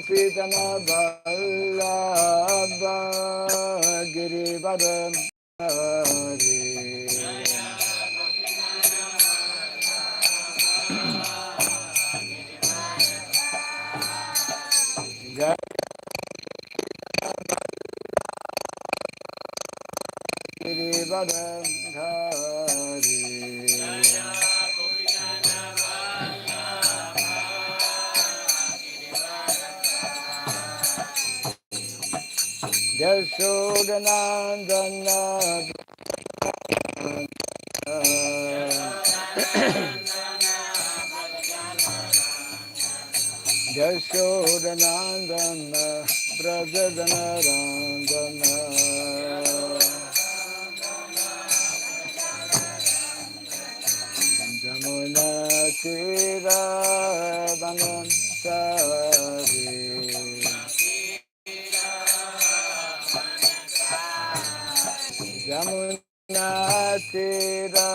Gopijana Vallabha Girivara Hari Jai Girivara Hari Yashodanandana Yashodanandana Brajadanarandana Jamuna Tira Vanansari Jamuna Tira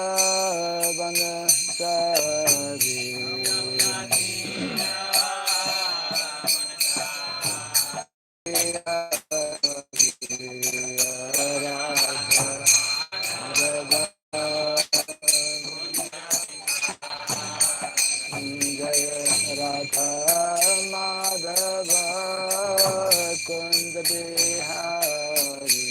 Vanansari Jaya Radha Madhava Kund Bihari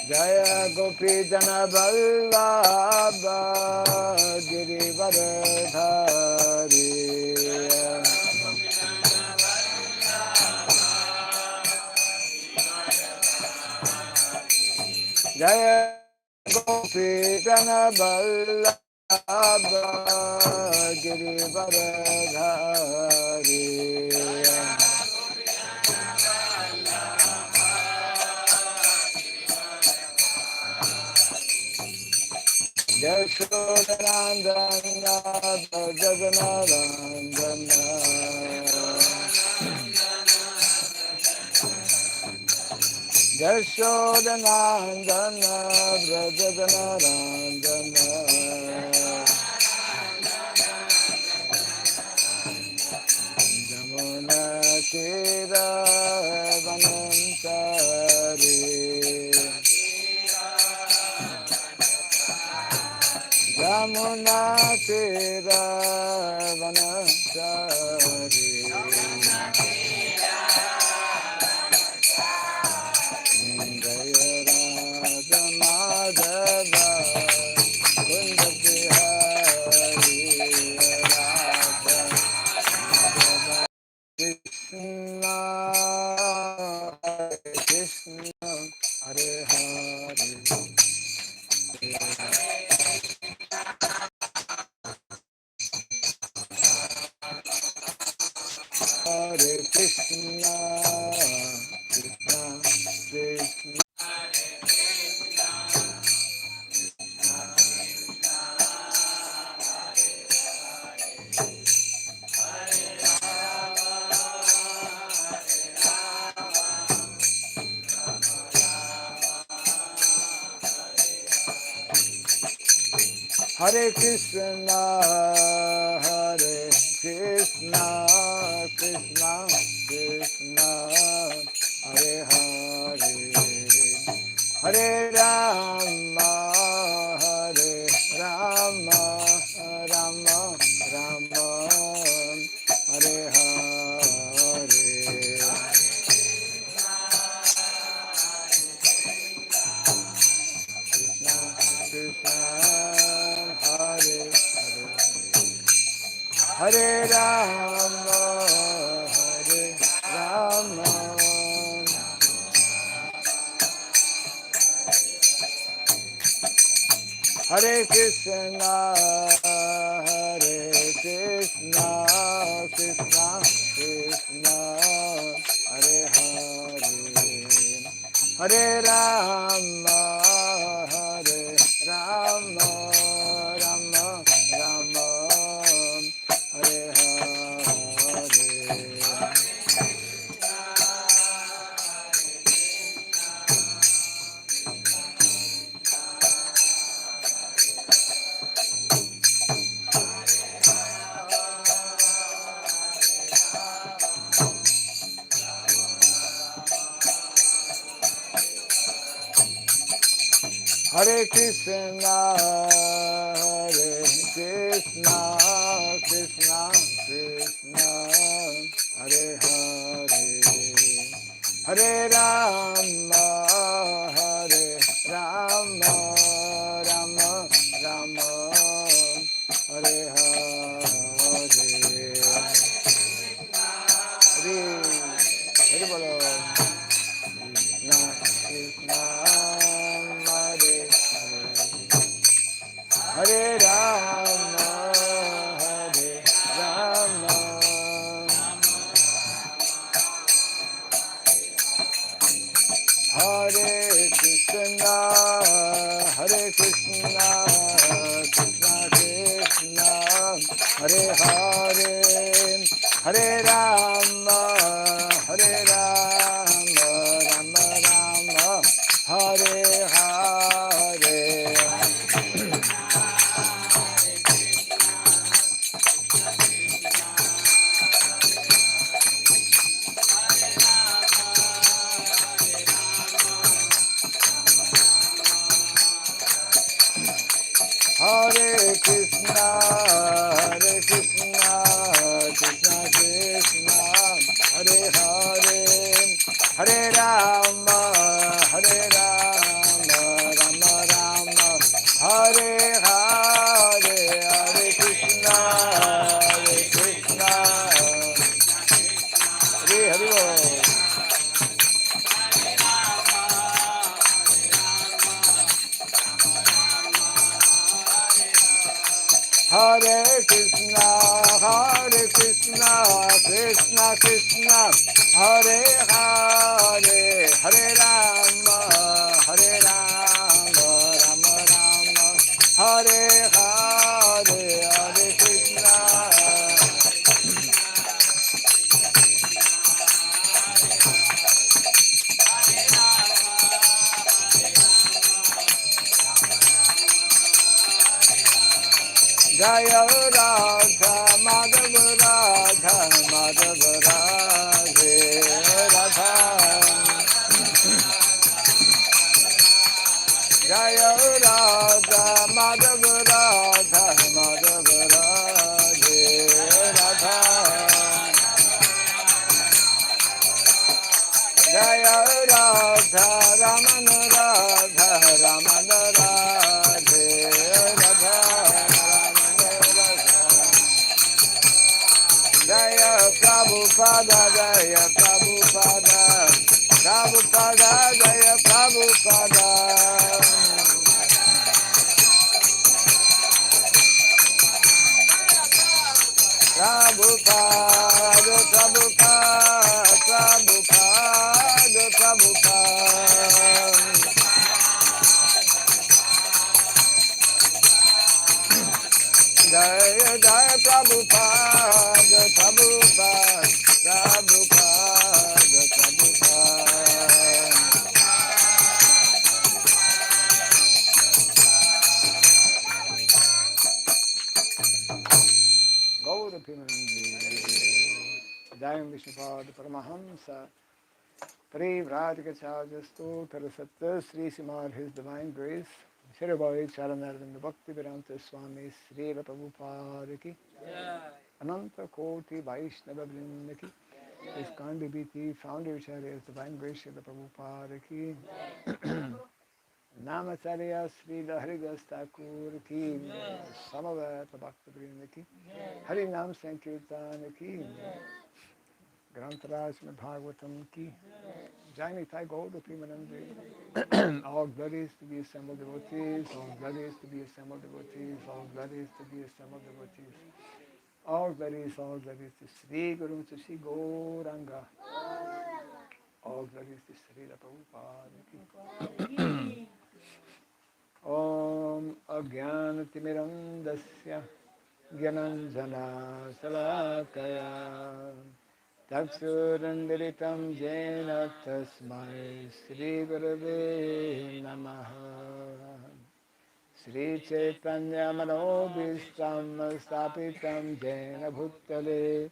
Jaya Gopi Jana Vallabha Girivardhari Jaya Gopi Jana Vallabha Girivardhari Yashodanandana Brajadanarandana Yashodanandana Brajadanarandana Jamuna Tira Vanansari Jamuna Tira Vanansari Jaya Radha Madhava Kund Bihari Radha Krishna Hare Krishna Hare Hare Hare Krishna, Krishna Krishna. Hare Krishna, Hare Krishna, Krishna Krishna, Hare Hare, Hare Rama, Hare Rama, Rama Rama, Hare Hare. Krishna, Hare Hare, Hare Rama, Hare Rama, Hare Krishna, Hare Krishna, Krishna Krishna, Hare Hare, Hare Rama, Hare Rama, Rama Rama, Hare Hare. Hare Krishna, Krishna Krishna, Hare Hare, Hare Rama, Hare Rama, Rama Rama, Hare Hare, Hare Hare Bolo, Krishna Krishna, Hare Hare, Hare Rama, Hare Rama, Hare Krishna, Hare Krishna, Krishna Krishna, Hare Hare, Hare Rama, Hare Rama, Rama Rama, Hare Hare. Hare Krishna, Krishna Krishna, Hare Hare, Hare Rama, Rama Rama, Hare Hare, Hare Krishna, Hare Hare Bol. Hare Krishna, Krishna Krishna, Hare Hare, Hare Rama, Rama Rama, Hare Hare, Hare Krishna. Jaya Radha Madhava Radha Madhava Radhe Radha. Jaya Radha Madhava Radha Madhava Radhe Radha. Jaya Radha Ramana Radha Ramana Radhe Radha. Jaya Prabhupada, Jaya Prabhupada, Prabhupada, Jaya Prabhupada. Prabhupada, Prabhupada, Prabhupada, Prabhupada. Jaya Jaya Prabhupada, Prabhupada, Prabhupada, Prabhupada. Gaura Pimanandi, Jaya Vishnupada Paramahamsa, Parivratikacharyastu, Tarasatta, Sri Simar, His Divine Grace, Shirabhai Charanarvinda Bhakti Vedanta Swami, Sri Prabhupada ki, Ananta Koti Vaishnava Vrinda ki, ISKCON BBT, Founder Acharyas, Divine Grace Sri Prabhupada ki, Namacharya Sri Haridas Thakur ki, Samavata Bhakta Vrinda ki, Harinam Sankirtan ki, Grantaraj Srimad Bhagavatam ki, Jai Thai Gaur Pimanandi. All glories to be assembled devotees, all glories to be assembled devotees, all glories to be assembled devotees. All glories to Sri Guru, to Sri Gauranga. All glories to Sri Prabhupada. Om Agyanatimirandasya Gyananjana Salakaya Taksurandiritam Jena Tasmai Sri Gurave Namaha. Sri Chaitanya Manobhishtam Stapitam Jena Bhutale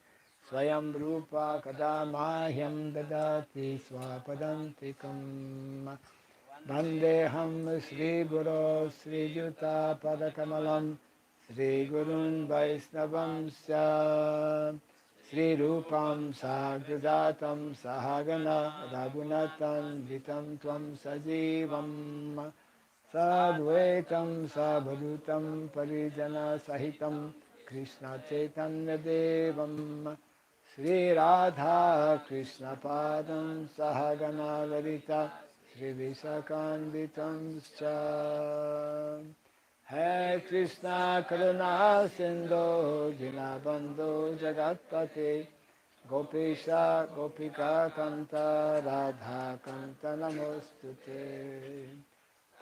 Swayam Rupa Kadamahyam Dadati Swapadantikam Vandeham Sri Guru Sri Juta Padakamalam Sri Gurun Vaisnavam Sya Sri Rupam Sagrajatam Sahagana Raghunatan Vitam Tvam Sajivam Sadvaitam Sabhadutam Parijana Sahitam Krishna Chaitanya Devam Sri Radha Krishna Padam Sahagana Lalita Sri Visakanditam Scha Hai Krishna Karuna Sindhu Dinabandhu Jagatpate Gopesha Gopika Kanta Radha Kanta Namostute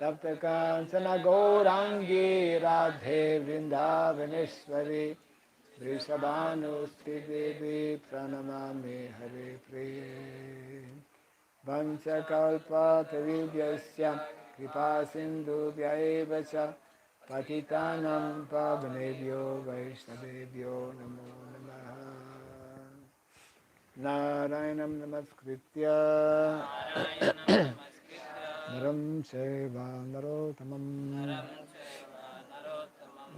Tapta Kancana Gaurangi Radhe Vrindavaneshwari Vrishabhanusti Devi Pranamami Hare Priye Vanchakalpa Taribhyasya Kripa Sindhu Vyaevacha Patitanam Pavanebhyo Vaishnavebhyo Namo Namaha Narayanam Namaskritya Naram Chaiva Narotamam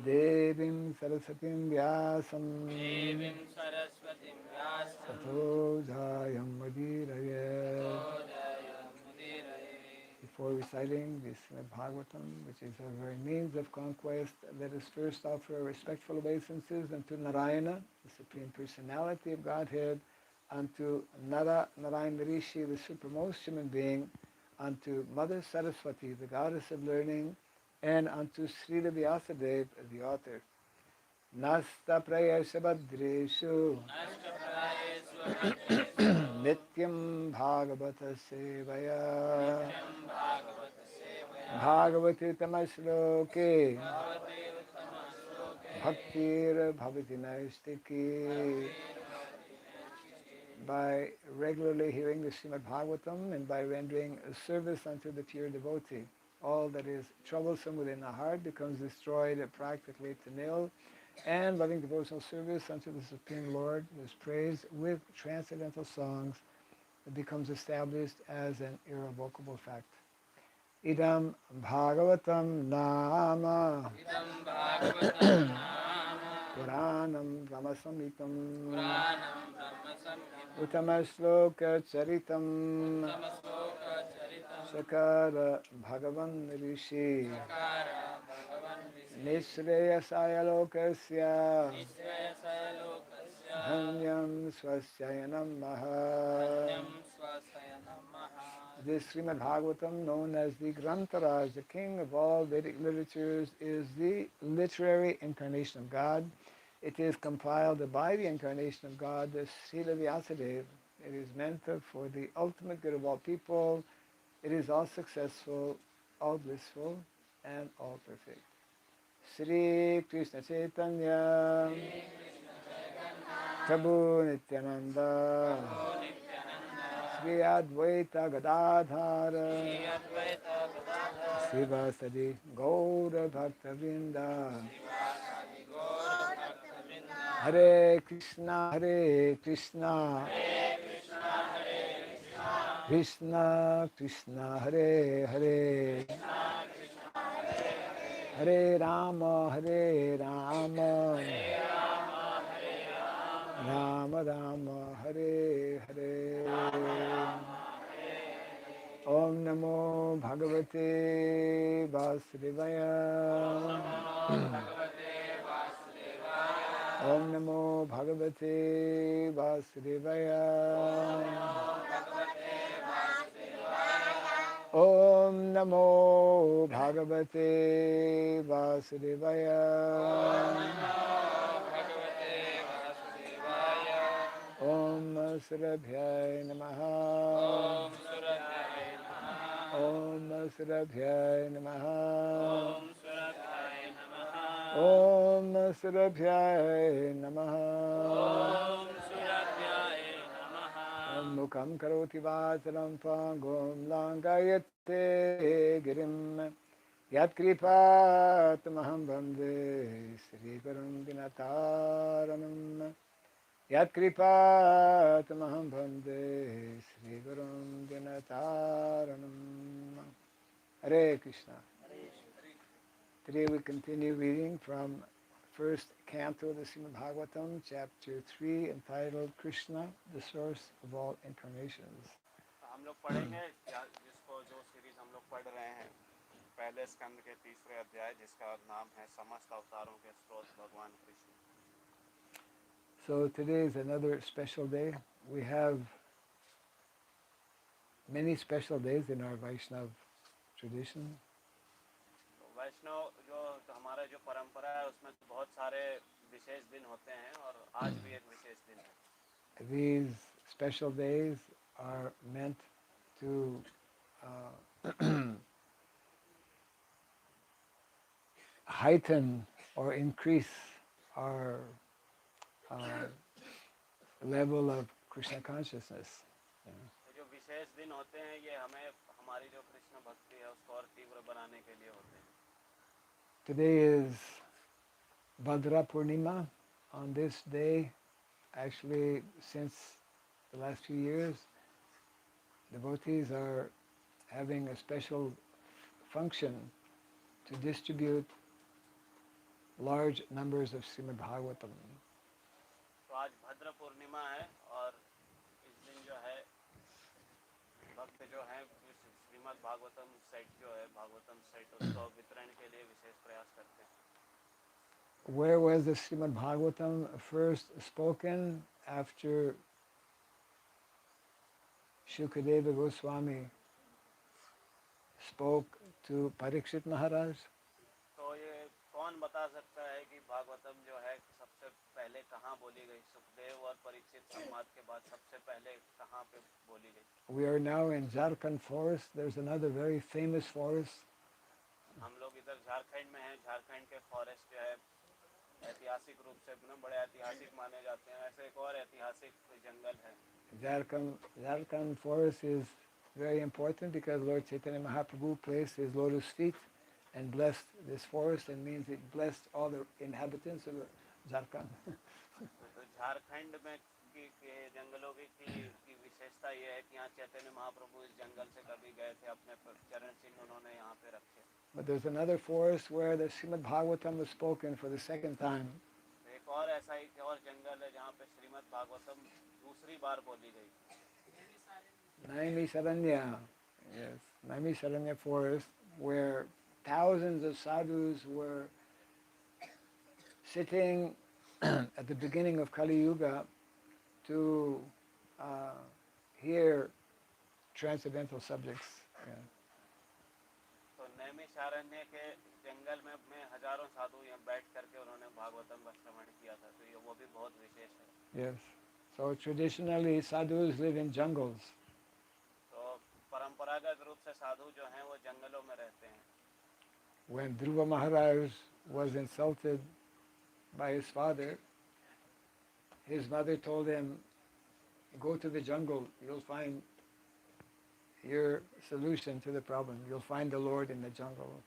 Devim Sarasatim Vyasam Tato Jayam Madhiraya. Before reciting the Srimad Bhagavatam, which is our very means of conquest, let us first offer our respectful obeisances unto Narayana, the Supreme Personality of Godhead, unto Narayana Rishi, the supremmost human being, unto Mother Saraswati, the goddess of learning, and unto Srila Vyasadeva, the author. Nasta prayesha badreshu nityam bhagavata sevaya bhagavati tamasloke bhaktir bhavati naistiki. By regularly hearing the Srimad Bhagavatam and by rendering a service unto the pure devotee, all that is troublesome within the heart becomes destroyed practically to nil, and loving devotional service unto the Supreme Lord, who is praised with transcendental songs, becomes established as an irrevocable fact. Idam Bhagavatam Nama Puranam Brahmasamitam Uttamasloka Charitam Sakara Bhagavan Rishi Nisreyasaya Lokasya Dhanyam Swasyayanam Maha. This Srimad Bhagavatam, known as the Grantaraj, the king of all Vedic literatures, is the literary incarnation of God. It is compiled by the incarnation of God, the Srila Vyasadeva. It is meant for the ultimate good of all people. It is all successful, all blissful, and all perfect. Sri Krishna Chaitanya Prabhu Nityananda Sri Advaita Gadadhara Srivasadi Gaura Bhakta Vrinda Hare Krishna Hare Krishna Krishna Krishna Hare Hare Hare Rama Hare Rama Rama Rama Hare Hare. Om Namo Bhagavate Vasudevaya. Om Namo Bhagavate Vasudevaya. Om Namo Bhagavate Vasudevaya. Om Surabhyay Namaha. Om Surabhyay Namaha. Om Surabhyay Namaha. Om Mukam Karoti Vacharam Pangom Langayate Girim Yat Kripat Maham Bande Sri Gurum Dinataranam Yat Kripat Maham Bande Sri Gurum Dinataranam. Hare Krishna. Today we continue reading from first canto of the Srimad Bhagavatam, chapter 3, entitled Krishna, the source of all incarnations. हम लोग पढ़ेंगे जिसको जो series हम लोग पढ़ रहे हैं पहले स्कंद के तीसरे अध्याय जिसका नाम है समस्त अवतारों के स्रोत भगवान Krishna. So today is another special day. We have many special days in our Vaishnava tradition. तो वैष्णव जो हमारा जो परंपरा है उसमें तो बहुत सारे विशेष दिन होते हैं और आज भी एक विशेष दिन है. These special days are meant to heighten or increase our level of Krishna consciousness. तो जो विशेष दिन होते हैं ये हमें हमारी जो कृष्ण भक्ति है उसको और तीव्र बनाने के लिए होते हैं. Today is Bhadra Purnima. On this day, actually since the last few years, devotees are having a special function to distribute large numbers of Srimad Bhagavatam. तो आज भद्र पूर्णिमा है और इस दिन जो है भक्त जो है श्रीमद् भागवतम सेट जो है भागवतम सेट उसको वितरण के लिए विशेष प्रयास करते हैं. Where was the Srimad Bhagavatam first spoken? After Shukadeva Goswami spoke to Parikshit Maharaj. तो ये कौन बता सकता है कि भागवतम जो है सबसे पहले कहाँ बोली गई. सुखदेव और परीक्षित संवाद के बाद सबसे पहले कहाँ पे बोली गई. We are now in Jharkhand forest. There's another very famous forest. हम लोग इधर झारखंड में हैं. झारखंड के फॉरेस्ट जो है ऐतिहासिक रूप से बड़े ऐतिहासिक माने जाते हैं. ऐसे एक और ऐतिहासिक जंगल है. Jharkhand forest is very important because Lord Chaitanya Mahaprabhu placed his lotus feet and blessed this forest, and means it blessed all the inhabitants of Jharkhand. तो झारखंड में के जंगलों की विशेषता ये है कि यहाँ चैतन्य महाप्रभु इस जंगल से कभी गए थे. अपने चरण चिन्ह उन्होंने यहाँ पे रखे. But there's another forest where the Srimad Bhagavatam was spoken for the second time. एक और ऐसा ही और जंगल है जहाँ पे श्रीमद् भागवतम दूसरी बार बोली गई. Naimisaranya, yes, Naimisaranya forest, where thousands of sadhus were sitting at the beginning of Kali Yuga to hear transcendental subjects. Yeah. तो नैमिषारण्य के जंगल में हजारों साधु यहाँ बैठ करके उन्होंने भागवतम का श्रवण किया था. तो ये वो भी बहुत विशेष है. Yes. So traditionally sadhus live in jungles. तो परंपरागत रूप से साधु जो हैं वो जंगलों में रहते हैं. When Dhruva Maharaj was insulted by his father, his mother told him, go to the jungle, you'll find your solution to the problem. You'll find the Lord in the jungle.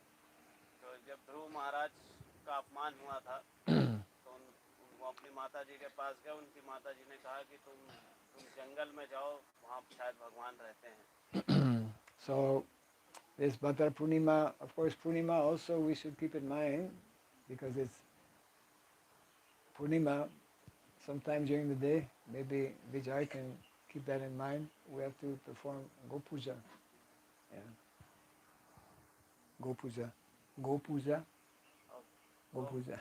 तो जब ध्रुव महाराज का अपमान हुआ था तो वो अपनी माता जी के पास गए. उनकी माता जी ने कहा कि तुम जंगल में जाओ, वहाँ शायद भगवान रहते हैं. So this Bhadra Purnima, of course Purnima also we should keep in mind because it's Purnima sometime during the day. Maybe Vijay can keep that in mind. We have to perform Go Puja. Yeah. Go Puja. Go Puja. Go Puja.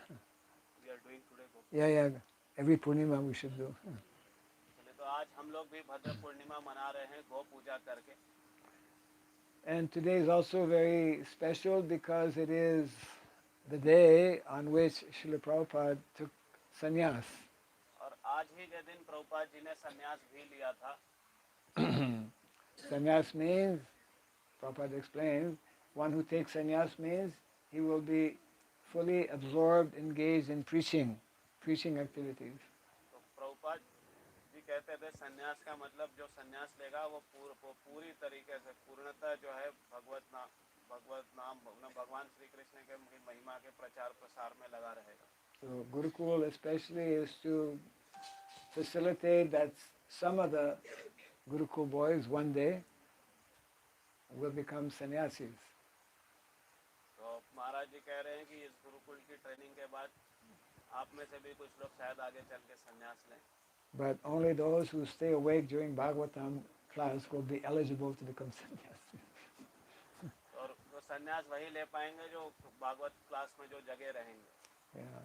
We are doing today Go. Yeah. Every Purnima we should do. चलिए तो आज हम लोग भी भद्र पूर्णिमा मना रहे हैं गो पूजा करके. And today is also very special because it is the day on which Srila Prabhupada took sannyas. और आज ही के दिन प्रभुपाद जी ने संन्यास भी लिया था. Sannyas means, Prabhupada explains, one who takes sannyas means he will be fully absorbed, engaged in preaching activities. तो प्रभुपाद जी कहते थे संन्यास का मतलब जो संन्यास लेगा वो पूरी तरीके से पूर्णतः जो है भगवत नाम भगवान श्री कृष्ण के महिमा के प्रचार प्रसार में लगा रहेगा. So Gurukul especially is to facilitate that some of the Gurukul boys one day will become sannyasis. तो महाराज जी कह रहे हैं कि इस गुरुकुल की ट्रेनिंग के बाद आप में से भी कुछ लोग शायद आगे चल के संन्यास लें. But only those who stay awake during Bhagavatam class will be eligible to become sannyasi. और वो संन्यास वही ले पाएंगे जो भागवत क्लास में जो जगह रहेंगे. Yeah.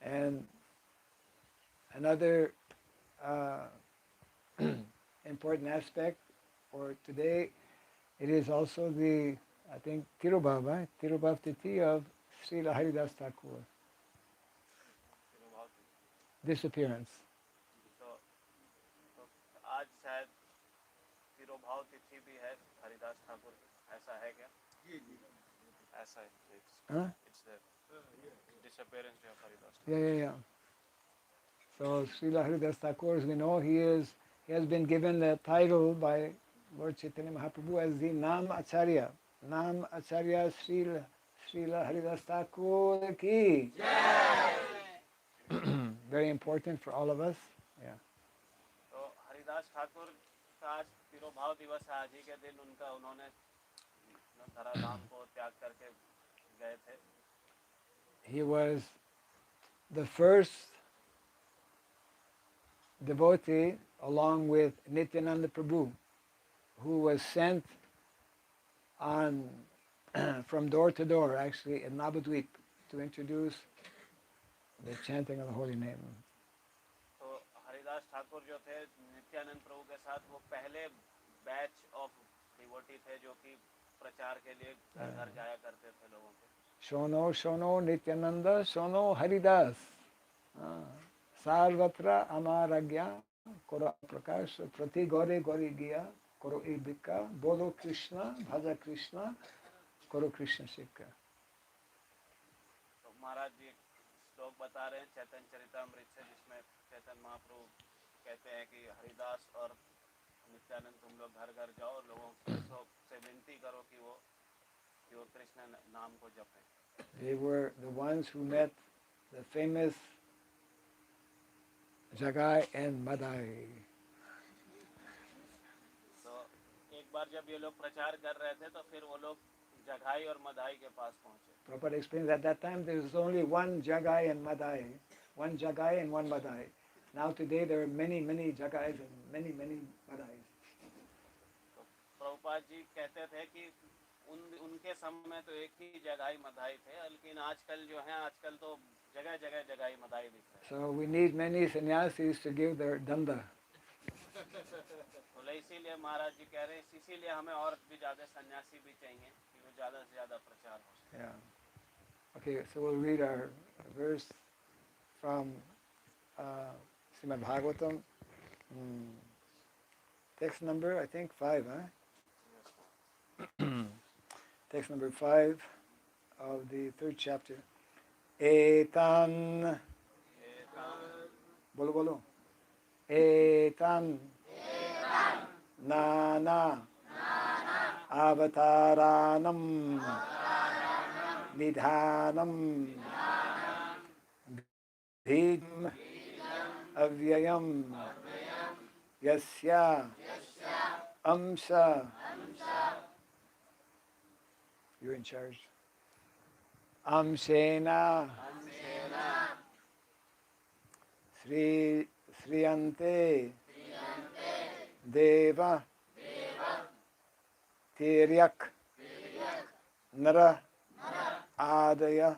And another important aspect for today, it is also the, I think, Tirubhav, Tirubhav Tithi of Srila Haridas Thakur. Disappearance. तो आज शायद तिरुभाव तिथि भी है हरिदास ठाकुर की. ऐसा है क्या? ऐसा है. It's the disappearance of Haridas Thakur. Yeah. So Srila Haridas Thakur, as we know, he has been given the title by Lord Chaitanya Mahaprabhu as the Nam Acharya. Nam Acharya Srila Haridas Thakur ki. Very important for all of us. Yeah. तो हरिदास ठाकुर का आज तिरुभाव दिवस है. आज ही के दिन उन्होंने धराधाम को त्याग करके गए थे. He was the first devotee, along with Nityananda Prabhu, who was sent on from door to door, actually, in Navadvip, to introduce the chanting of the holy name. तो हरिदास ठाकुर जो थे नित्यानंद प्रभु के साथ वो पहले बैच ऑफ डिवोटी थे जो कि प्रचार के लिए घर घर जाया करते थे लोगों के. Shono Shono Nityananda Shono Haridas Sarvatra Amaragya Kora Prakash Prati Gore Gori Gya Koro Ibika Bolo Krishna Bhaja Krishna Koro Krishna Shikha. तो महाराज जी श्लोक बता रहे हैं चैतन्य चरितामृत से, जिसमें चैतन्य महाप्रभु कहते हैं कि हरिदास और नित्यानंद तुम लोग घर घर जाओ और लोगों से विनती करो कि वो कृष्ण नाम को जपें. They were the ones who met the famous Jagai and Madai. तो एक बार जब ये लोग प्रचार कर रहे थे तो फिर वो लोग जगाई और मदाई के पास पहुंचे. Prabhupada explains at that time there was only one Jagai and Madai, one Jagai and one Madai. Now today there are many Jagais and many Madais. तो प्रभुपाद जी कहते थे कि उनके समय में तो एक ही जगाई मदाई थे, लेकिन आजकल जो है आजकल तो जगह जगह जगाई मदाई दिख रहे हैं. So we need many sannyasis to give their danda. तो इसीलिए महाराज जी कह रहे हैं इसीलिए हमें और भी ज्यादा सन्यासी भी चाहिए कि वो ज्यादा से ज्यादा प्रचार हो. Yeah. Okay, so we'll read our verse from Srimad Bhagavatam. Text number, I think, 5, Text number 5 of the 3rd chapter. Etan. Bolo bolo. Etan. Nana. Avataranam. Nidhanam. Bhidam. Avyayam. Yasya. Amsa. You're in charge. Amsena. Sriyante. Deva. Tiryak. Nara. Adaya.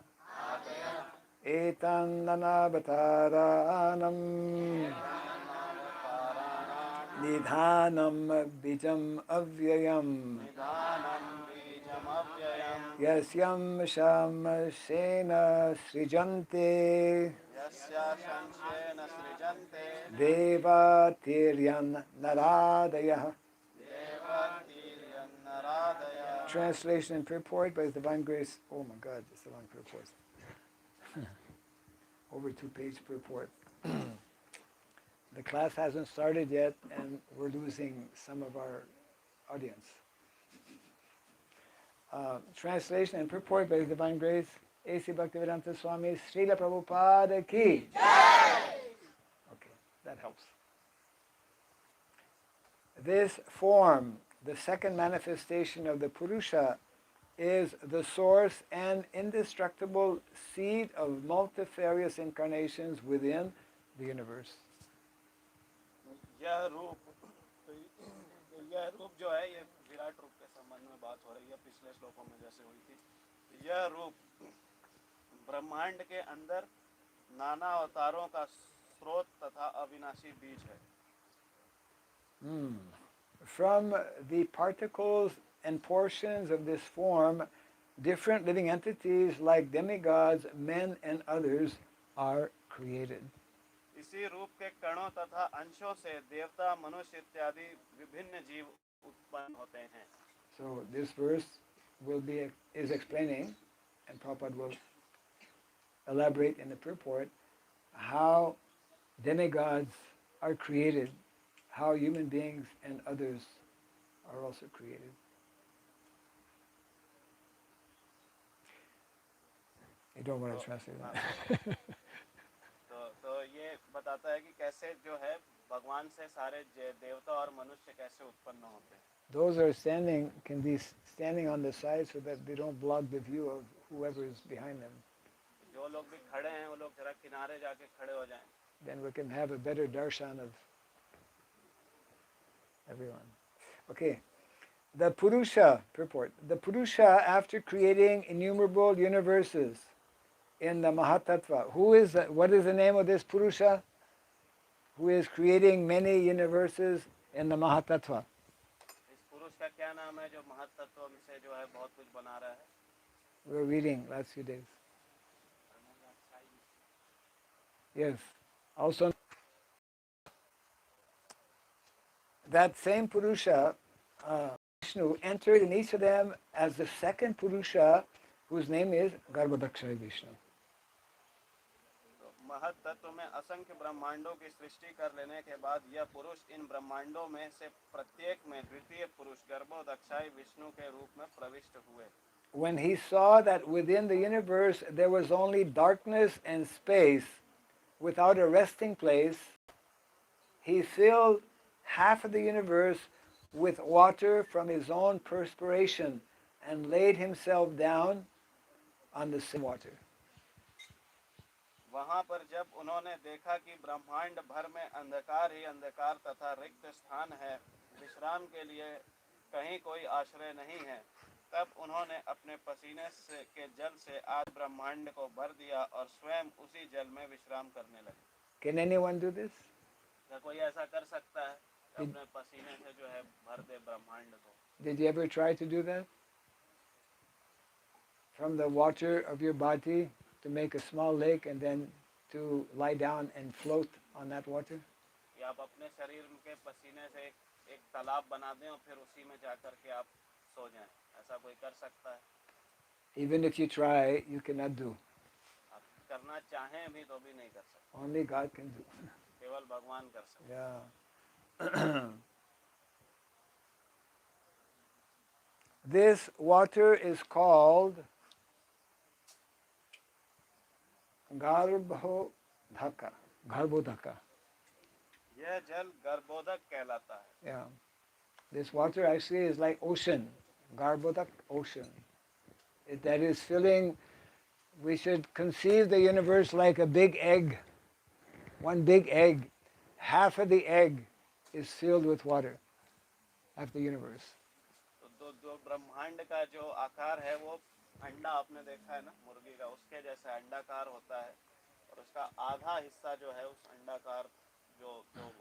Etannanabataranam. Nidhanam bijam avyayam. Yasyam sham sena srijante. Deva tiryan naradaya. Translation and purport by His Divine Grace. Oh my God, it's the wrong purport. Over 2-page purport. The class hasn't started yet, and we're losing some of our audience. Translation and purport by His Divine Grace, A.C. Bhaktivedanta Swami, Srila Prabhupada ki. Okay, that helps. This form, the second manifestation of the Purusha, is the source and indestructible seed of multifarious incarnations within the universe. यह रूप यह रूप जो है ये विराट रूप के संबंध में बात हो रही है, पिछले श्लोकों में जैसे हुई थी। यह रूप ब्रह्मांड के अंदर नाना अवतारों का स्रोत तथा अविनाशी बीज है। From the particles and portions of this form, different living entities like demigods, men and others are created. इसी रूप के कणों तथा अंशों से देवता, मनुष्य इत्यादि विभिन्न जीव उत्पन्न होते हैं। So this verse is explaining, and Prabhupada will elaborate in the purport, how demigods are created, how human beings and others are also created. You don't want to translate that. तो ये बताता है कि कैसे जो है भगवान से सारे देवता और मनुष्य कैसे उत्पन्न होते हैं। Those are can be standing on the side so that they don't block the view of whoever is behind them. जो लोग भी खड़े हैं वो लोग जरा किनारे जाके खड़े हो जाएं। Then we can have a better darshan of everyone. Okay. The Purusha, purport. The Purusha, after creating innumerable universes in the Mahatattva, what is the name of this Purusha? Who is creating many universes in the Mahatattva? इस पुरुष का क्या नाम है जो महातत्व से जो है बहुत कुछ बना रहा है? We were reading last few days. Yes. Also, that same Purusha, Vishnu, entered in each of them as the second Purusha, whose name is Garbhodakshaya Vishnu. महत्त्व में असंख्य ब्रह्मांडों की सृष्टि कर लेने के बाद यह पुरुष इन ब्रह्मांडों में से प्रत्येक में द्वितीय पुरुष गर्भोदक्षाय विष्णु के रूप में प्रविष्ट हुए। When he saw that within the universe there was only darkness and space without a resting place, he filled half of the universe with water from his own perspiration and laid himself down on the same water. वहां पर जब उन्होंने देखा कि ब्रह्मांड भर में अंधकार ही अंधकार तथा रिक्त स्थान है, विश्राम के लिए कहीं कोई आश्रय नहीं है, तब उन्होंने अपने पसीने के जल से आज ब्रह्मांड को भर दिया और स्वयं उसी जल में विश्राम करने लगे। Can anyone do this? क्या कोई ऐसा कर सकता है अपने पसीने से जो है भर दे ब्रह्मांड को? Did you ever try to do that? From the water of your body to make a small lake and then to lie down and float on that water? या आप अपने शरीर के पसीने से एक तालाब बना दें और फिर उसी में जाकर के आप सो जाएं, ऐसा कोई कर सकता है? Even if you try, you cannot do. आप करना चाहें भी तो भी नहीं कर सकते। Only God can do. केवल भगवान कर सकते। Yeah. This water is called Garbhodaka. Garbhodaka. यह जल गर्भोदक कहलाता है। Yeah. This water actually is like ocean. Garbhodak, ocean. That is filling, we should conceive the universe like a big egg. One big egg. Half of the egg is filled with water. Half the universe. तो ब्रह्मांड का जो आकार है वो अंडा आपने देखा है ना, मुर्गी का, उसके जैसा अंडाकार होता है और उसका आधा हिस्सा जो है उस अंडाकार जो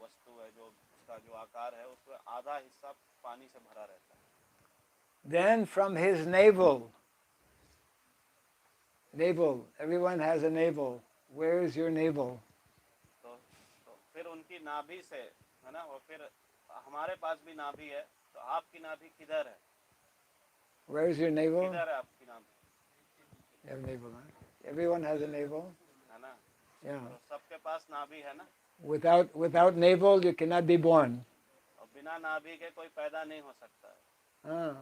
वस्तु है, जो उसका जो आकार है, उसमें आधा हिस्सा पानी से भरा रहता है। Then from his navel, everyone has a navel. Where is your navel? तो फिर उनकी नाभि से, है ना, और फिर हमारे पास भी नाभि है, तो आपकी नाभि किधर है? Where is your navel? किधर है आपकी नाभि? You have a navel, huh? Everyone has a navel. है ना? Yeah. तो सबके पास नाभि है ना? Without navel, you cannot be born. और बिना नाभि के कोई पैदा नहीं हो सकता है।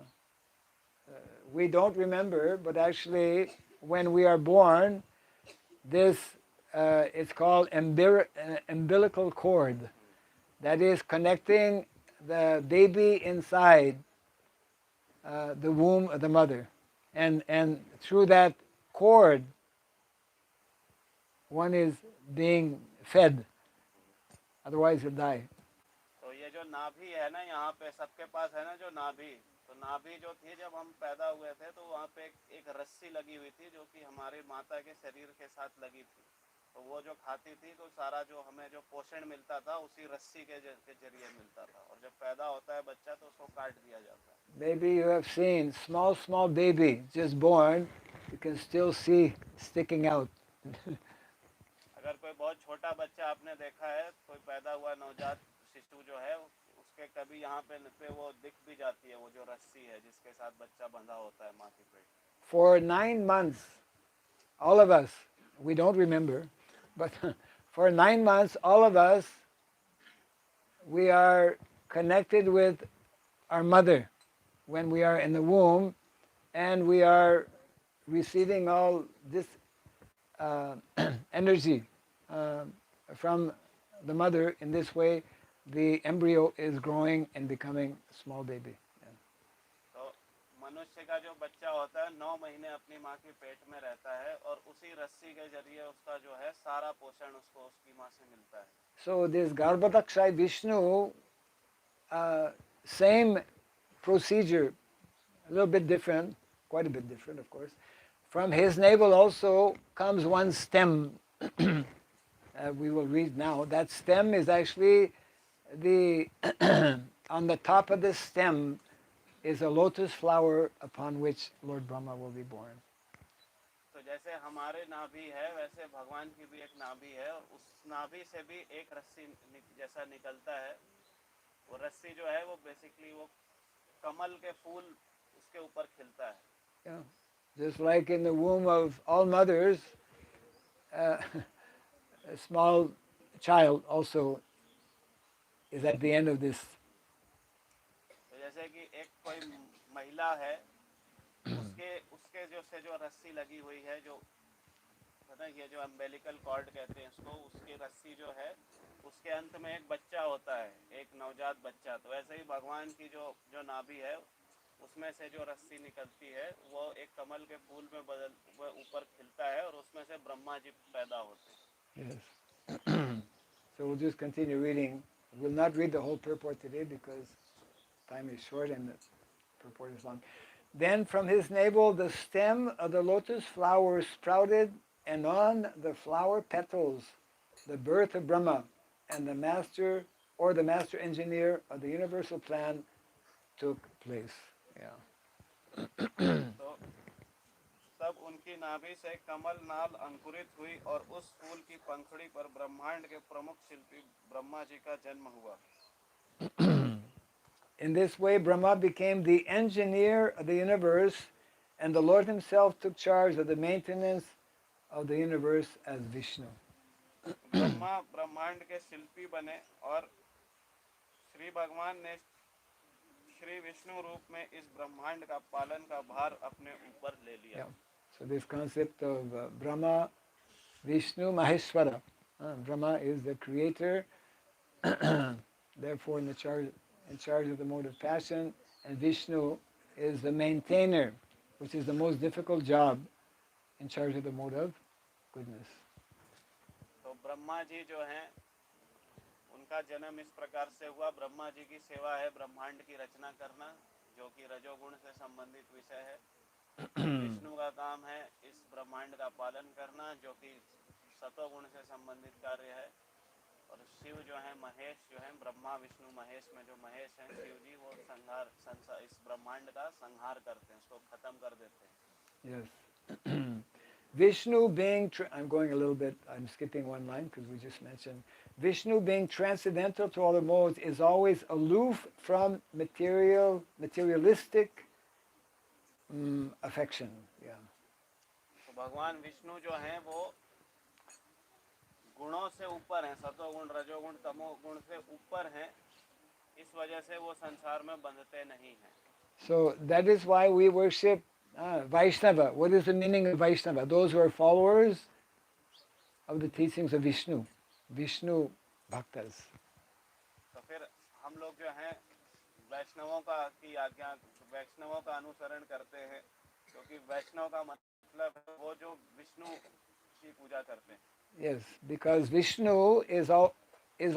We don't remember, but actually, when we are born, it's called umbilical cord. That is connecting the baby inside the womb of the mother. and through that cord, one is being fed. Otherwise, he'll die. तो ये जो नाभि है ना, यहाँ पे सबके पास है ना जो नाभि, तो नाभि जो थी जब हम पैदा हुए थे तो वहाँ पे एक रस्सी लगी हुई थी जो कि हमारी माता के शरीर के साथ लगी थी। तो वो जो खाती थी तो सारा जो हमें जो पोषण मिलता था उसी रस्सी के जरिए मिलता था, और जब पैदा होता है बच्चा तो उसको काट दिया जाता है। Maybe you have seen small baby just born, you can still see sticking out. अगर कोई बहुत छोटा बच्चा आपने देखा है, कोई पैदा हुआ नवजात शिशु जो है, उसके कभी यहाँ पे वो दिख भी जाती है, वो जो रस्सी है जिसके साथ बच्चा बंधा होता है माँ के पेट। For 9 months, all of us, we don't remember, but for 9 months, all of us, we are connected with our mother when we are in the womb, and we are receiving all this energy from the mother. In this way, the embryo is growing and becoming a small baby. तो मनुष्य का जो बच्चा होता है 9 महीने अपनी माँ के पेट में रहता है, और उसी रस्सी के जरिए उसका जो है सारा पोषण उसको उसकी माँ से मिलता है। So this Garbhodakshay Vishnu, same procedure, a little bit different, quite a bit different, of course. From his navel also comes one stem. We will read now. That stem is actually the on the top of the stem is a lotus flower upon which Lord Brahma will be born. तो जैसे हमारे नाभि है वैसे भगवान की भी एक नाभि है, और उस नाभि से भी एक रस्सी जैसा निकलता है। वो रस्सी जो है वो बेसिकली वो कमल के फूल उसके ऊपर खिलता है। Yeah. Just like in the womb of all mothers, a small child also is at the end of this. तो जैसे कि एक कोई महिला है, उसके उसके जो रस्सी लगी हुई है, जो है ना, ये जो अम्बेलिकल कॉर्ड कहते हैं इसको, उसकी रस्सी जो है उसके अंत में एक बच्चा होता है, एक नवजात बच्चा। तो वैसे ही भगवान की जो जो नाभि है उसमें से जो रस्सी निकलती है वो एक कमल के फूल में बदल ऊपर खिलता है, और उसमें से ब्रह्मा जी पैदा होते हैं। Yes. So we'll just continue reading. We'll not read the whole purport today because time is short and the purport is long. Then from his navel the stem of the lotus flower sprouted, and on the flower petals the birth of Brahma and the master or the master engineer of the universal plan took place. Yeah. तो तब उनकी नाभि से कमल नाल अंकुरित हुई, और उस फूल की पंखुड़ी पर ब्रह्मांड के प्रमुख शिल्पी ब्रह्मा जी का जन्म हुआ। In this way, Brahma became the engineer of the universe, and the Lord himself took charge of the maintenance of the universe as Vishnu. Brahma ब्रह्मांड के शिल्पी बने, और श्री भगवान ने श्री विष्णु रूप में इस ब्रह्मांड का पालन का भार अपने ऊपर ले लिया। Yeah. So this concept of Brahma, Vishnu, Maheshwara. Brahma is the creator, therefore in charge of the mode of passion, and Vishnu is the maintainer, which is the most difficult job, in charge of the mode of goodness. तो ब्रह्मा जी जो हैं उनका जन्म इस प्रकार से हुआ। ब्रह्मा जी की सेवा है ब्रह्मांड की रचना करना, जो कि रजोगुण से संबंधित विषय है। विष्णु का काम है इस ब्रह्मांड का पालन करना, जो कि सतोगुण से संबंधित कार्य है। और शिव जो है महेश जो है, ब्रह्मा विष्णु महेश में जो महेश हैं शिव जी, वो संसार इस ब्रह्मांड का संहार करते हैं, उसको खत्म कर देते हैं। Yes. Vishnu being, I'm going a little bit, I'm skipping one line because we just mentioned, Vishnu being transcendental to all the modes is always aloof from materialistic affection. Yeah. तो भगवान विष्णु जो हैं वो गुणों से ऊपर हैं, सतोगुण रजोगुण तमोगुण से ऊपर हैं, इस वजह से वो संसार में बंधते नहीं हैं। So that is why we worship Vaishnava. What is the meaning of Vaishnava? Those who are followers of the teachings of Vishnu, Vishnu Bhaktas. तो फिर हम लोग जो हैं वैष्णवों का की आज्ञा, वैष्णवों का अनुसरण करते हैं। क्योंकि वैष्णव का मतलब है वो जो विष्णु की पूजा करते हैं. Yes, because Vishnu is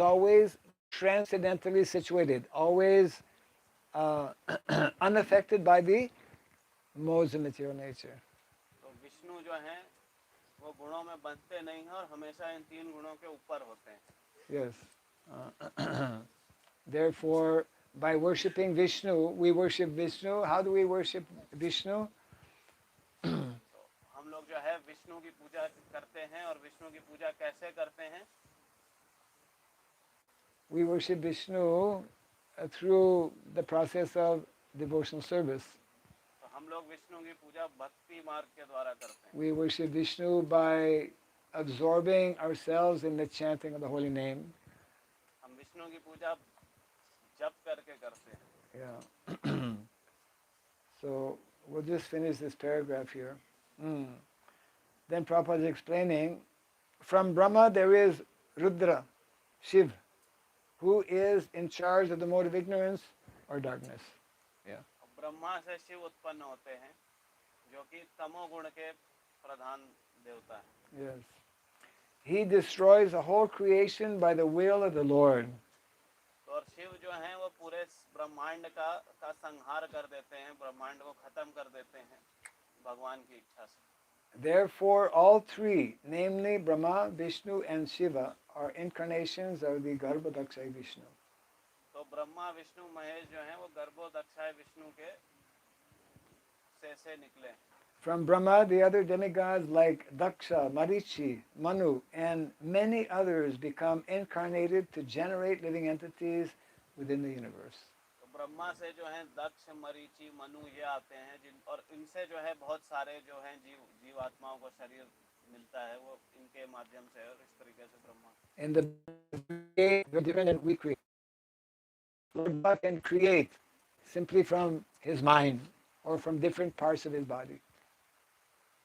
always transcendentally situated, always unaffected by the modes of material nature. तो विष्णु जो हैं वो गुणों में बंधते नहीं हैं और हमेशा इन तीन गुणों के ऊपर होते हैं. Yes. Therefore, by worshipping Vishnu, we worship Vishnu. How do we worship Vishnu? तो हम लोग जो है विष्णु की पूजा करते हैं और विष्णु की पूजा कैसे करते हैं? We worship Vishnu through the process of devotional service. तो हम लोग विष्णु की पूजा भक्ति मार्ग के द्वारा करते हैं. We worship Vishnu by absorbing ourselves in the chanting of the holy name. हम विष्णु की पूजा जप करके करते हैं. Yeah. So we'll just finish this paragraph here. Then Prabhupada is explaining, from Brahma there is Rudra, Shiv, who is in charge of the mode of ignorance or darkness. Yeah. Brahma से शिव उत्पन्न होते हैं जो कि तमोगुण के प्रधान देवता हैं. Yes. He destroys the whole creation by the will of the Lord. और शिव जो हैं वो पूरे ब्रह्मांड का संहार कर देते हैं, ब्रह्मांड को खत्म कर देते हैं भगवान की इच्छा से. Therefore, all three, namely Brahma, Vishnu, and Shiva, are incarnations of the Garbhodakshaya Vishnu. तो ब्रह्मा विष्णु महेश जो हैं वो गर्भोदक्षाय विष्णु के से निकले हैं. From Brahma, the other demigods like Daksha, Marichi, Manu, and many others become incarnated to generate living entities within the universe. तो ब्रह्मा से जो हैं दक्ष, मरीचि, मनु ये आते हैं और इनसे जो है बहुत सारे जो हैं जीवात्माओं को शरीर मिलता है वो इनके माध्यम से और इस तरीके से Brahma. And the dependent we create. Lord God can create simply from his mind or from different parts of his body.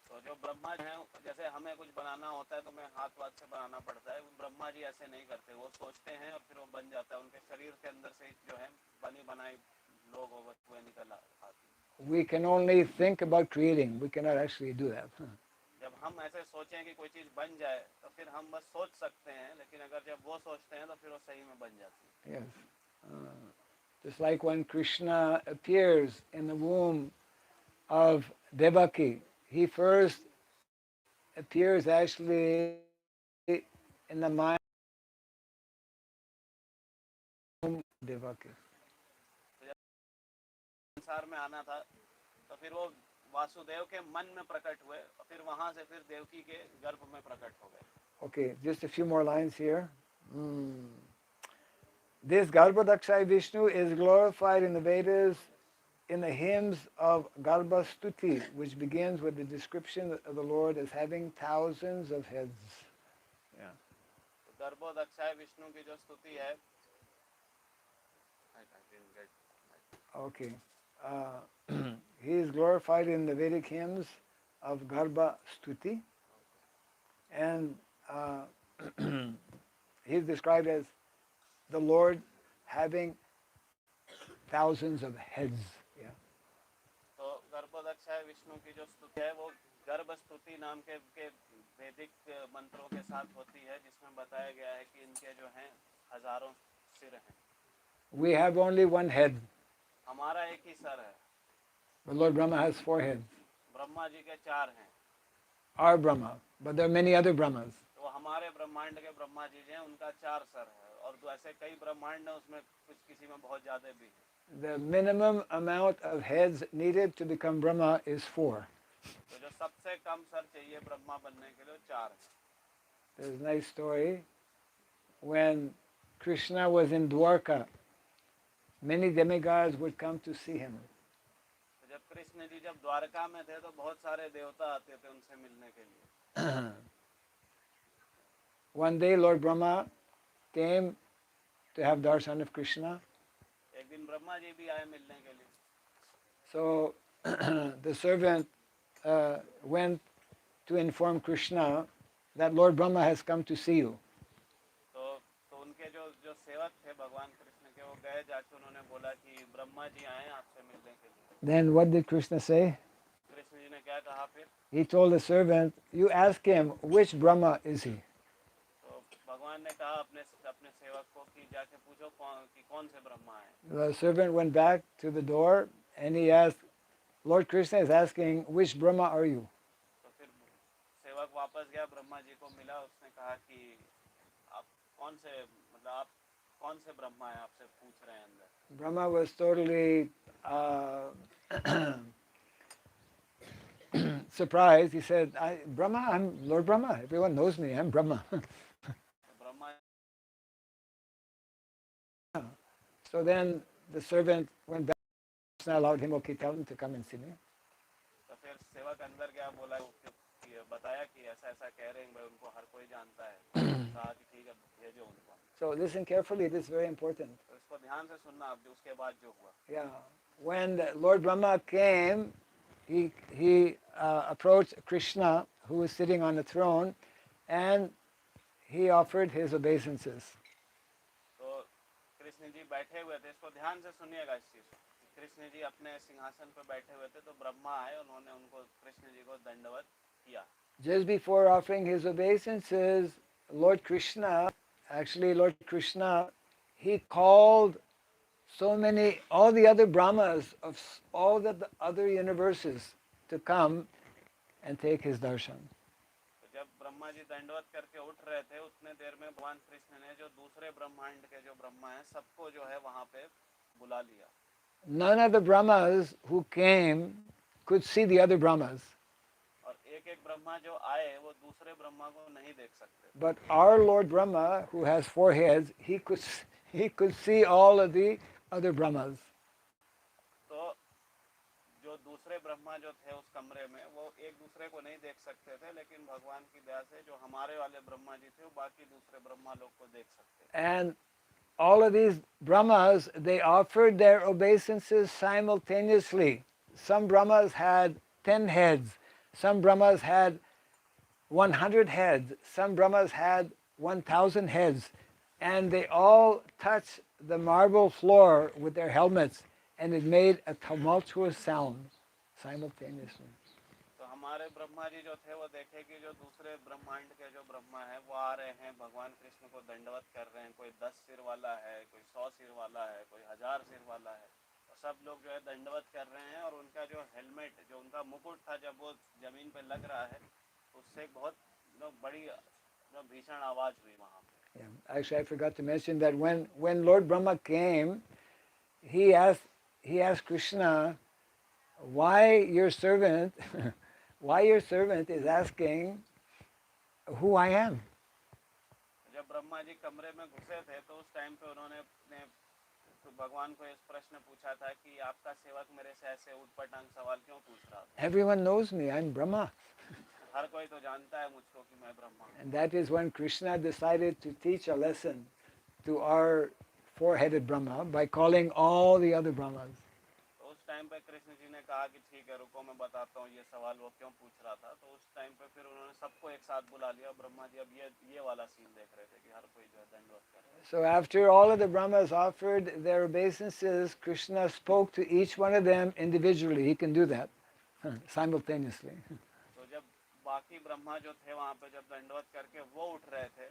तो जो ब्रह्मा है जैसे हमें कुछ बनाना होता है तो हमें हाथ से बनाना पड़ता है. ब्रह्मा जी ऐसे नहीं करते, वो सोचते हैं और फिर वो बन जाता है. उनके शरीर के अंदर से जो है बनी बनाई लोग और वस्तुएं निकल आती. We can only think about creating. We cannot actually do that. जब हम ऐसे सोचें कि कोई चीज बन जाए तो फिर हम बस सोच सकते हैं, लेकिन अगर जब वो सोचते हैं तो फिर वो सही में बन जाती है. Yes. Just like when Krishna appears in the womb of Devaki, he first appears actually in the mind of Devaki. संसार में आना था तो फिर वो वासुदेव के मन में प्रकट हुए और फिर वहां से फिर देवकी के गर्भ में प्रकट हो गए. Okay, just a few more lines here. This Garbhodakshaya Vishnu is glorified in the Vedas in the hymns of Garbha Stuti, which begins with the description of the Lord as having thousands of heads. Yeah. गर्भोदक्षाय Vishnu की जो स्तुति है. Okay. He is glorified in the Vedic hymns of Garbha Stuti, and he is described as the Lord having thousands of heads. Yeah. तो गर्भोदक्षाय विष्णु की जो स्तुति है वो गर्भ स्तुति नाम के वैदिक मंत्रों के साथ होती है, जिसमें बताया गया है कि इनके जो हैं हजारों सिर हैं. We have only one head. हमारा एक ही सर है. But Lord Brahma has 4 heads. Brahma ji के 4 हैं. Our Brahma, but there are many other Brahmas. तो हमारे ब्रह्मांड के ब्रह्मा जी हैं, उनका 4 सर है और तो ऐसे कई ब्रह्मांड हैं, उसमें कुछ किसी में बहुत ज्यादा भी है. The minimum amount of heads needed to become Brahma is 4. तो जो सबसे कम सर चाहिए ब्रह्मा बनने के लिए 4 है. There's a nice story. When Krishna was in Dwarka, many demigods would come to see him. तो जब कृष्ण जी जब द्वारका में थे तो बहुत सारे देवता आते थे उनसे मिलने के लिए. One day Lord Brahma came to have darshan of Krishna. एक दिन ब्रह्मा जी भी आए मिलने के लिए. So the servant went to inform Krishna that Lord Brahma has come to see you. तो उनके जो सेवक थे भगवान कृष्ण के, वो गए जाके उन्होंने बोला कि ब्रह्मा जी आए आपसे मिलने के लिए. Then what did Krishna say? Krishna ji फिर? He told the servant, you ask him, which Brahma is he? तो भगवान ने कहा अपने अपने सेवक को कि जाके पूछो कौन से ब्रह्मा है. The servant went back to the door and he asked, Lord Krishna is asking, which Brahma are you? तो फिर सेवक वापस गया, ब्रह्मा जी को मिला, उसने कहा कि आप कौन से, मतलब आप कौन से ब्रह्मा है, आपसे पूछ रहे हैं अंदर. Brahma was totally surprised. He said, Brahma, I'm Lord Brahma. Everyone knows me. I'm Brahma. तो Brahma So then the servant went back and allowed him, okay, tell him to come and see me. तो फिर सेवक अंदर गया, बोला बताया कि ऐसा ऐसा कह रहे हैं भाई, उनको हर कोई जानता है. कहा कि ठीक है भेजो उनको. So listen carefully, this is very important. तो इसको ध्यान से सुनना आप, जो उसके बाद जो हुआ. Yeah. When Lord Brahma came, he approached Krishna, who was sitting on the throne, and he offered his obeisances. तो कृष्ण जी बैठे हुए थे, इसको ध्यान से सुनिएगा इस चीज को. कृष्ण जी अपने सिंहासन पर बैठे हुए थे, तो ब्रह्मा आए, उन्होंने उनको कृष्ण जी को दंडवत किया. Just before offering his obeisances, Lord Krishna, he called all the other Brahmas of all the other universes to come and take his darshan. तो जब ब्रह्मा जी दंडवत करके उठ रहे थे, उतने देर में भगवान कृष्ण ने जो दूसरे ब्रह्मांड के जो ब्रह्मा हैं, सबको जो है वहां पे बुला लिया. None of the Brahmas who came could see the other Brahmas. और एक एक ब्रह्मा जो आए, वो दूसरे ब्रह्मा को नहीं देख सकते. But our Lord Brahma, who has 4 heads, he could see all of the other Brahmas. तो जो दूसरे ब्रह्मा जो थे उस कमरे में, वो एक दूसरे को नहीं देख सकते थे, लेकिन भगवान की दया से जो हमारे वाले ब्रह्मा जी थे, वो बाकी दूसरे ब्रह्मा लोग को देख सकते थे. And all of these Brahmas, they offered their obeisances simultaneously. Some Brahmas had 10 heads, some Brahmas had 100 heads, some Brahmas had 1,000 heads, and they all touched the marble floor with their helmets, and it made a tumultuous sound simultaneously. तो हमारे ब्रह्मा जी जो थे, वो देखे कि जो दूसरे ब्रह्मांड के जो ब्रह्मा हैं, वो आ रहे हैं, भगवान कृष्ण को दंडवत कर रहे हैं. कोई 10 सिर वाला है, कोई 100 सिर वाला है, कोई 1000 सिर वाला है, और सब लोग जो है दंडवत कर रहे हैं. और उनका जो हेलमेट, जो उनका मुकुट था, जब वो जमीन पे लग रहा है, उससे एक बहुत बड़ी भीषण आवाज हुई वहां पे. Yeah. Actually, I forgot to mention that when Lord Brahma came, he asked Krishna, why your servant is asking who I am. जब ब्रह्मा जी कमरे में घुसे थे, तो उस टाइम पे उन्होंने अपने भगवान को इस प्रश्न पूछा था कि आपका सेवक मेरे से ऐसे उटपटांग सवाल क्यों पूछ रहा था. Everyone knows me, I'm Brahma. हर कोई तो जानता है मुझको कि मैं ब्रह्मा हूँ. And that is when Krishna decided to teach a lesson to our 4-headed Brahma by calling all the other Brahmas. तो उस टाइम पे कृष्ण जी ने कहा कि ठीक है, रुको मैं बताता हूँ ये सवाल वो क्यों पूछ रहा था. तो उस टाइम पे फिर उन्होंने सबको एक साथ बुला लिया. ब्रह्मा जी अब ये वाला सीन देख रहे थे कि हर कोई जो है दंडवत कर रहा है. So after all of the Brahmas offered their obeisances, Krishna spoke to each one of them individually. He can do that simultaneously. तो जब बाकी ब्रह्मा जो थे वहाँ पे जब दंडवत करके वो उठ रहे थे,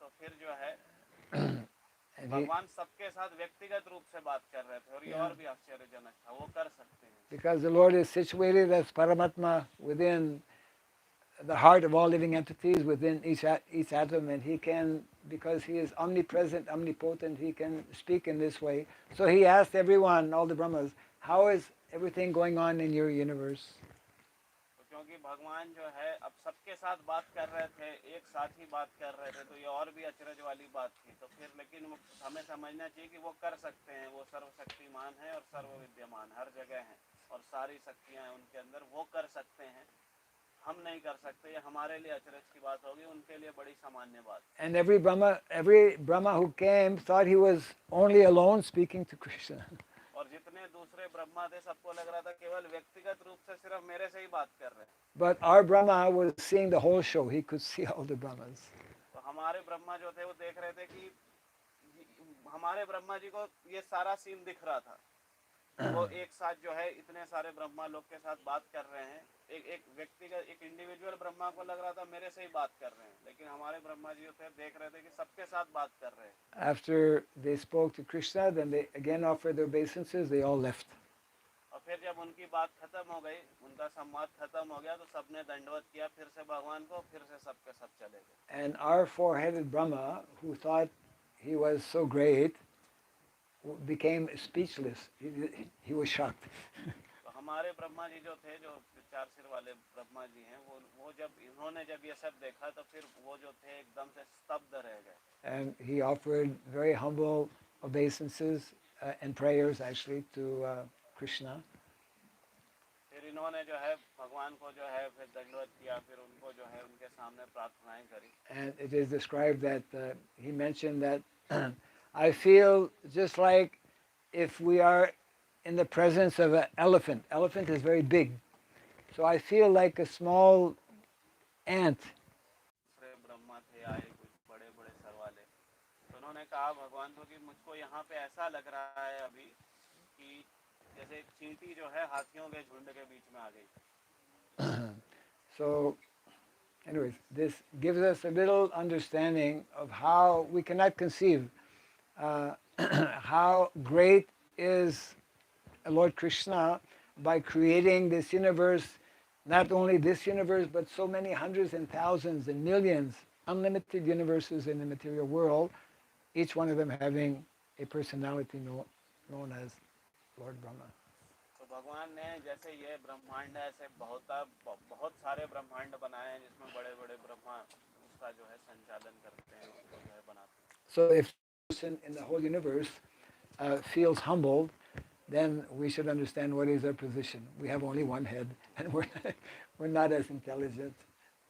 तो फिर जो है भगवान सबके साथ व्यक्तिगत रूप से बात कर रहे थे. और ये और भी आश्चर्यजनक था, वो कर सकते हैं. Because the Lord is situated as Paramatma within the heart of all living entities, within each atom, and he can, because he is omnipresent, omnipotent, he can speak in this way. So he asked everyone, all the Brahmas, how is everything going on in your universe? क्योंकि भगवान जो है अब सबके साथ बात कर रहे थे, एक साथ ही बात कर रहे थे, तो ये और भी अचरज वाली बात थी. तो फिर लेकिन हमें समझना चाहिए कि वो कर सकते हैं. वो सर्वशक्तिमान है और सर्वविद्यमान, हर जगह हैं, और सारी शक्तियां उनके अंदर, वो कर सकते हैं. हम नहीं कर सकते. ये हमारे लिए अचरज की बात होगी, उनके लिए बड़ी सामान्य बात. And every Brahma who came thought he was only alone speaking to Krishna. और जितने दूसरे ब्रह्मा थे, सबको लग रहा था केवल व्यक्तिगत रूप से सिर्फ मेरे से ही बात कर रहे हैं. But our Brahma was seeing the whole show. He could see all the Brahmas. तो हमारे ब्रह्मा जो थे, वो देख रहे थे कि हमारे ब्रह्मा जी को ये सारा सीन दिख रहा था. वो एक साथ जो है इतने सारे ब्रह्मा लोग के साथ बात कर रहे हैं। एक व्यक्तिगत एक इंडिविजुअल ब्रह्मा को लग रहा था मेरे से ही बात कर रहे हैं, लेकिन हमारे ब्रह्मा जी थे देख रहे थे कि सबके साथ बात कर रहे हैं। After they spoke to Krishna, then they again offered their obeisances. They all left. और फिर जब उनकी बात खत्म हो गई, उनका संवाद खत्म हो गया, तो सबने दंडवत किया फिर से भगवान को, फिर से सबके सब चले गए। And our four-headed Brahma, who thought he was so great, became speechless. He was shocked. तो हमारे ब्रह्मा जी जो थे, जो चार सिर वाले ब्रह्मा जी हैं, वो जब ये सब देखा तो फिर वो जो थे एकदम से स्तब्ध रह गए। And he offered very humble obeisances and prayers actually to Krishna. फिर इन्होंने जो है भगवान को जो है फिर दंडवत किया, फिर उनको जो है उनके सामने प्रार्थनाएं करी। And it is described that he mentioned that I feel just like if we are in the presence of an elephant. Elephant is very big. So I feel like a small ant. Brahma थे आए कुछ बड़े बड़े sir वाले, तो उन्होंने कहा भगवान को कि मुझको यहाँ पे ऐसा लग रहा है अभी कि जैसे चींटी जो है हाथियों के झुंड के बीच में आ गई। So anyways, this gives us a little understanding of how we cannot conceive how great is Lord Krishna by creating this universe, not only this universe, but so many hundreds and thousands and millions, unlimited universes in the material world, each one of them having a personality known as Lord Brahma. तो भगवान ने जैसे ये ब्रह्मांड ऐसे बहुत सारे ब्रह्मांड बनाए हैं जिसमें बड़े बड़े ब्रह्मा उसका जो है संचालन करते हैं, उसको जो है बनाते हैं। So if a person in the whole universe feels humbled, then we should understand what is our position. We have only one head, and we're not as intelligent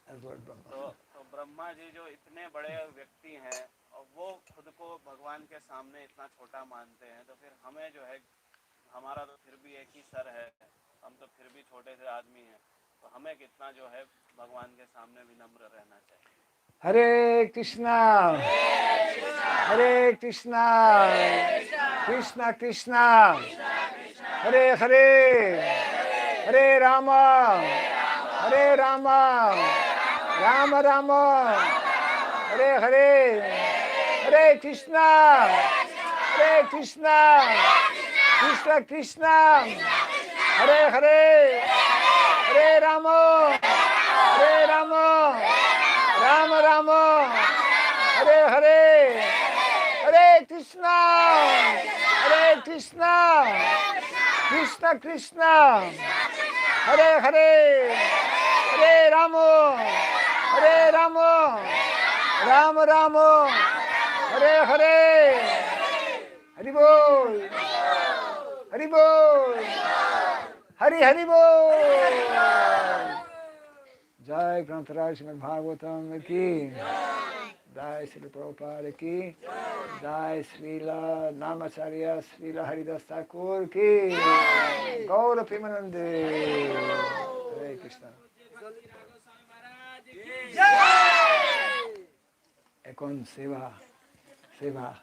as Lord Brahma. तो ब्रह्मा जी जो इतने बड़े व्यक्ति हैं और वो खुद को भगवान के सामने इतना छोटा मानते हैं, तो फिर हमें जो है हमारा तो फिर भी एक ही सर है, हम तो फिर भी छोटे से आदमी हैं, तो हमें कितना जो है भगवान के सामने विनम्र रहना चाहिए। Hare Krishna, Hare Krishna, Krishna Krishna, Hare Hare, Hare Rama, Hare Rama, Rama Rama, Hare Hare, Hare Krishna, Hare Krishna, Krishna Krishna, Hare Hare, Hare Rama, Hare Rama, Rama Rama, Hare Hare, Hare Krishna, Hare Krishna, Krishna Krishna, Hare Hare, Hare Rama, Hare Rama, Rama Rama, Hare Hare, Hari Bol, Hari Bol, Hari Hari Bol. Jai Grantaraj Srimad Bhagavatam ki, Jai Srila Prabhupada ki, Jai Srila Namacharya Srila Haridas Thakur ki, Gaura Pimanande, Hare Krishna. Ekon Seva, Seva.